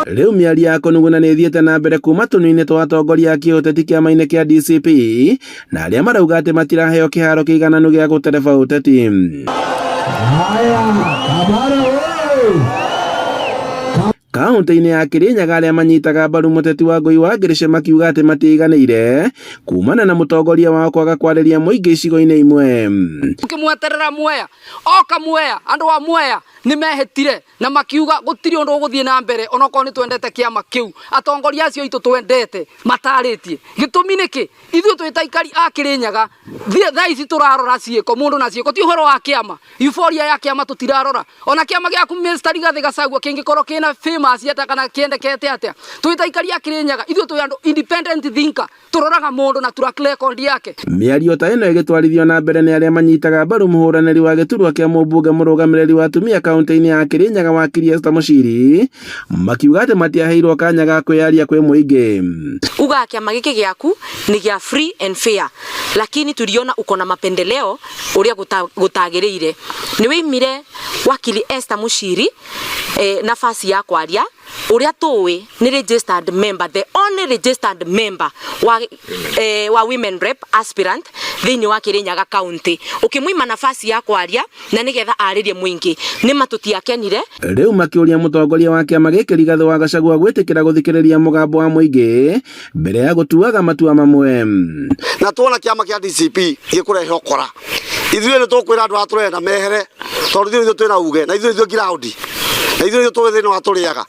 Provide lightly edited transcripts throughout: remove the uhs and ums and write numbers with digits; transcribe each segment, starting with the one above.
Riu miari yako nuguna ni thiete na mbere kuma tunini twa atongoria a kiuteti kiama-ini kia DCP na aria marauga ati matiraheo kiharo kiigananu gia gutereba uteti. Kaunti-ini ya Kirinyaga aria manyitaga mbaru muteti wa Ngũi wa Ngĩrĩche makiuga ati matiiganĩire kumana na mutongoria wao kwaga kwariria muingi icigo-ini imwe. Ukimweterera Mwea oka Mwea andu a Mwea ni mehitire na makiuga gutiri undu uguthie na mbere onoko ni twendete kiama kiu atongoria acio itu twendete mataritie gitumi niki ithu twitaikari a Kirinyaga thaa ici turarora ciiko mundu na ciiko ti uhoro wa kiama euphoria ya kiama tutirarora ona kiama giaku Mr. Rigathi Gachagua kingikorwo kina famous yata kana kiendekete atia twitaikari a Kirinyaga ithu twi andu independent thinker turoraga mundu na tura record yake. Miario ta ino igitwarithio na mbere ni aria manyitaga mbaru muhuraniri wa giturwa kia mubunge murugamiriri wa atumia kaunti-ini ya Kirinyaga wakiri Esther Muchiri makiuga ati matiaheirwo kanya ga kwiaria kwi muingi. Uga kiama giki giaku ni gia free and fair lakini tuliona uko na mapendeleo uria gutagiriire ni wimire wakili Esther Muchiri nafasi ya kwaria uria tuwe ni registered member, the only registered member wa women rep aspirant thini wa Kirinyaga county ukimwima nafasi ya kwaria na nigetha aririe muingi ni matutiakenire. Riu makiuria mutongoria wa kiama giki Rigathi wa Gachagua gwitikira guthikiriria mugambo wa muingi mbere ya gutuaga matua mamwe. Na tuona kiama kia DCP gikurehe okora ithuĩ ni tukwira andu aturenda mehere tondu ithuĩ twina uge na ithuĩ ground na ithuĩ tuwe thĩinĩ wa turiaga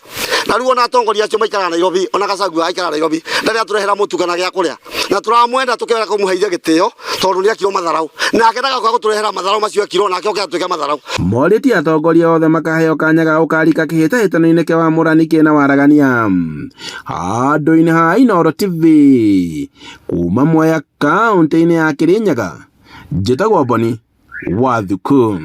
na riu ona atongoria acio maikara Nairobi ona Gachagua aikara Nairobi ndaria turehera mutukana gia kuria na turamwenda tukera kumuheithia gitio tondu ni akiro matharau na akendaga kwa guturehera matharau macio akiro na akio atuika matharau. Moriti atongoria othe makaheo kanya ga ukarika kihitahitano-ini kia wamurani kina waragania. Handũ-inĩ ha Inooro TV kuma Mwea kaunti-ini ya Kirinyaga njĩtagwo Boni Wathuku.